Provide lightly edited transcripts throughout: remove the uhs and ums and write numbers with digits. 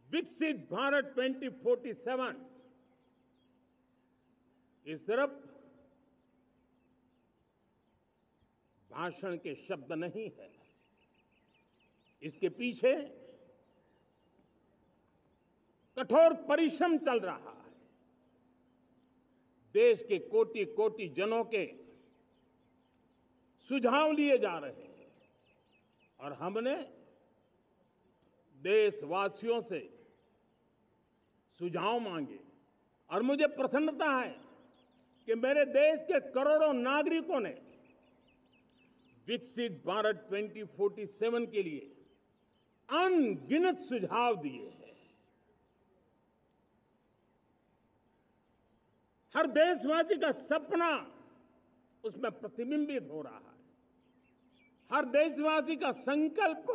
विकसित भारत 2047 ये सिर्फ भाषण के शब्द नहीं है। इसके पीछे कठोर परिश्रम चल रहा है। देश के कोटि कोटि जनों के सुझाव लिए जा रहे हैं और हमने देशवासियों से सुझाव मांगे और मुझे प्रसन्नता है कि मेरे देश के करोड़ों नागरिकों ने विकसित भारत 2047 के लिए अनगिनत सुझाव दिए हैं। हर देशवासी का सपना उसमें प्रतिबिंबित हो रहा है। हर देशवासी का संकल्प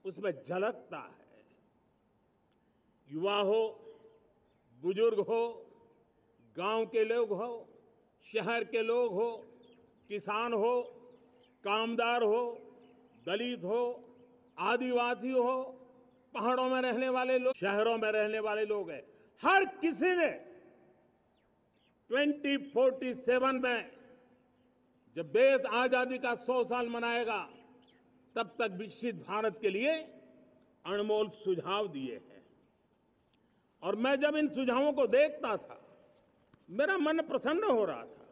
उसमें झलकता है। युवा हो, बुजुर्ग हो, गांव के लोग हो, शहर के लोग हो, किसान हो, कामदार हो, दलित हो, आदिवासी हो, पहाड़ों में रहने वाले लोग, शहरों में रहने वाले लोग हैं। हर किसी ने 2047 में जब देश आजादी का 100 साल मनाएगा तब तक विकसित भारत के लिए अनमोल सुझाव दिए हैं। और मैं जब इन सुझावों को देखता था मेरा मन प्रसन्न हो रहा था।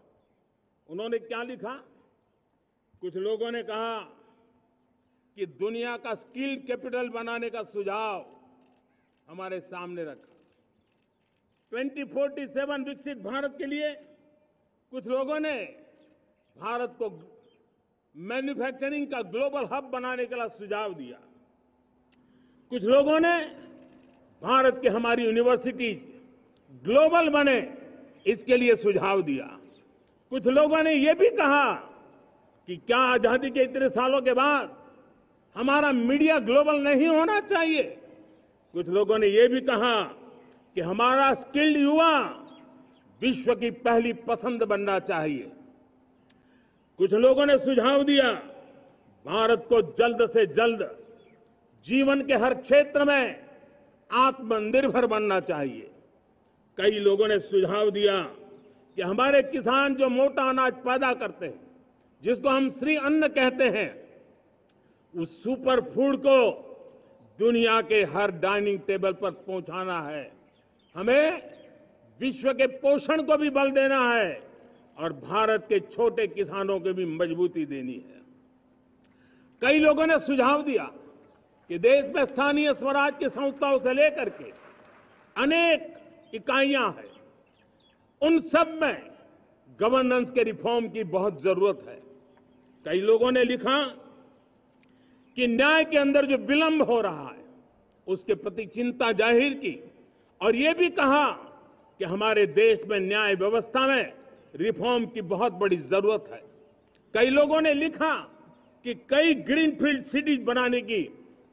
उन्होंने क्या लिखा? कुछ लोगों ने कहा कि दुनिया का स्किल कैपिटल बनाने का सुझाव हमारे सामने रखा। 2047 विकसित भारत के लिए कुछ लोगों ने भारत को मैन्युफैक्चरिंग का ग्लोबल हब बनाने के लिए सुझाव दिया। कुछ लोगों ने भारत की हमारी यूनिवर्सिटीज ग्लोबल बने इसके लिए सुझाव दिया। कुछ लोगों ने यह भी कहा कि क्या आजादी के इतने सालों के बाद हमारा मीडिया ग्लोबल नहीं होना चाहिए। कुछ लोगों ने यह भी कहा कि हमारा स्किल्ड युवा विश्व की पहली पसंद बनना चाहिए। कुछ लोगों ने सुझाव दिया भारत को जल्द से जल्द जीवन के हर क्षेत्र में आत्मनिर्भर बनना चाहिए। कई लोगों ने सुझाव दिया कि हमारे किसान जो मोटा अनाज पैदा करते हैं, जिसको हम श्री अन्न कहते हैं, उस सुपर फूड को दुनिया के हर डाइनिंग टेबल पर पहुंचाना है। हमें विश्व के पोषण को भी बल देना है और भारत के छोटे किसानों को भी मजबूती देनी है। कई लोगों ने सुझाव दिया कि देश में स्थानीय स्वराज की संस्थाओं से लेकर के अनेक इकाइयां हैं, उन सब में गवर्नेंस के रिफॉर्म की बहुत जरूरत है। कई लोगों ने लिखा कि न्याय के अंदर जो विलंब हो रहा है उसके प्रति चिंता जाहिर की और ये भी कहा कि हमारे देश में न्याय व्यवस्था में रिफॉर्म की बहुत बड़ी जरूरत है। कई लोगों ने लिखा कि कई ग्रीनफील्ड सिटीज बनाने की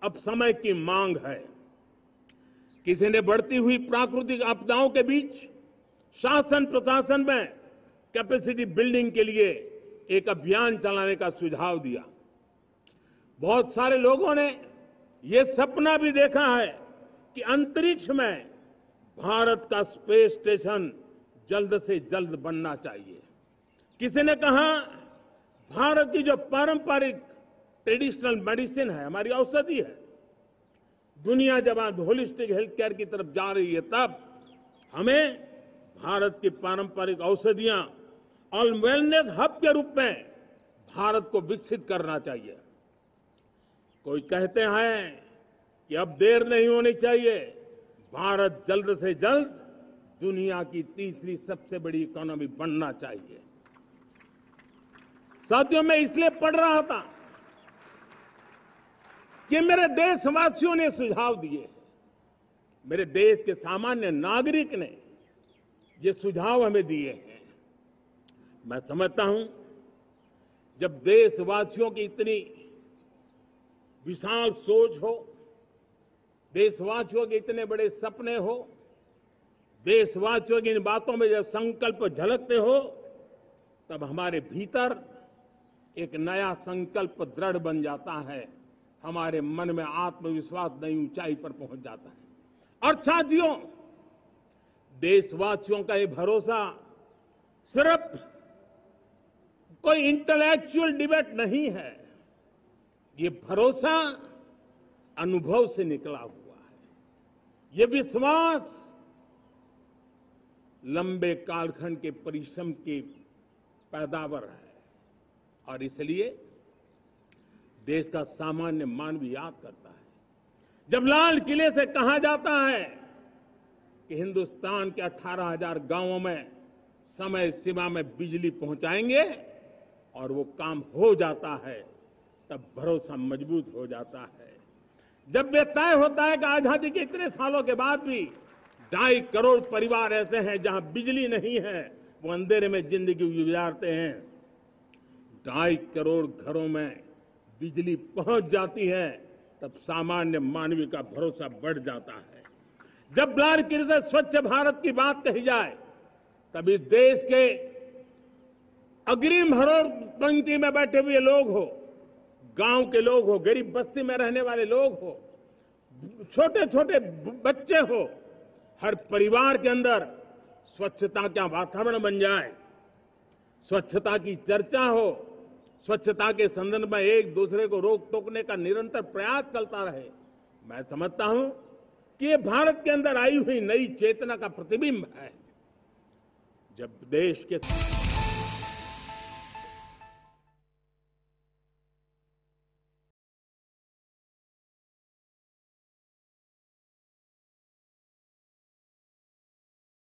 अब समय की मांग है। किसी ने बढ़ती हुई प्राकृतिक आपदाओं के बीच शासन प्रशासन में कैपेसिटी बिल्डिंग के लिए एक अभियान चलाने का सुझाव दिया। बहुत सारे लोगों ने यह सपना भी देखा है कि अंतरिक्ष में भारत का स्पेस स्टेशन जल्द से जल्द बनना चाहिए। किसी ने कहा भारत की जो पारंपरिक ट्रेडिशनल मेडिसिन है, हमारी औषधि है, दुनिया जब आज होलिस्टिक हेल्थ केयर की तरफ जा रही है तब हमें भारत की पारंपरिक औषधियां और वेलनेस हब के रूप में भारत को विकसित करना चाहिए। कोई कहते हैं कि अब देर नहीं होनी चाहिए, भारत जल्द से जल्द दुनिया की तीसरी सबसे बड़ी इकोनॉमी बनना चाहिए। साथियों, मैं इसलिए पढ़ रहा था कि मेरे देशवासियों ने सुझाव दिए, मेरे देश के सामान्य नागरिक ने ये सुझाव हमें दिए हैं। मैं समझता हूं जब देशवासियों की इतनी विशाल सोच हो, देशवासियों के इतने बड़े सपने हो, देशवासियों की इन बातों में जब संकल्प झलकते हो तब हमारे भीतर एक नया संकल्प दृढ़ बन जाता है, हमारे मन में आत्मविश्वास नई ऊंचाई पर पहुंच जाता है। और साथियों, देशवासियों का ये भरोसा सिर्फ कोई इंटेलेक्चुअल डिबेट नहीं है, ये भरोसा अनुभव से निकला हुआ है। ये विश्वास लंबे कालखंड के परिश्रम की पैदावार है और इसलिए देश का सामान्य मानव याद करता है। जब लाल किले से कहा जाता है कि हिंदुस्तान के 18,000 गांवों में समय सीमा में बिजली पहुंचाएंगे और वो काम हो जाता है, तब भरोसा मजबूत हो जाता है। जब ये तय होता है कि आजादी के इतने सालों के बाद भी 2.5 करोड़ परिवार ऐसे हैं जहां बिजली नहीं है, वो अंधेरे में जिंदगी गुजारते हैं, 2.5 करोड़ घरों में बिजली पहुंच जाती है, तब सामान्य मानवीय का भरोसा बढ़ जाता है। जब लाल किले से स्वच्छ भारत की बात कही जाए, तब इस देश के अग्रिम हरोर पंक्ति में बैठे हुए लोग हो, गांव के लोग हो, गरीब बस्ती में रहने वाले लोग हो, छोटे छोटे बच्चे हो, हर परिवार के अंदर स्वच्छता का वातावरण बन जाए, स्वच्छता की चर्चा हो, स्वच्छता के संदर्भ में एक दूसरे को रोक टोकने का निरंतर प्रयास चलता रहे। मैं समझता हूं कि ये भारत के अंदर आई हुई नई चेतना का प्रतिबिंब है। जब देश के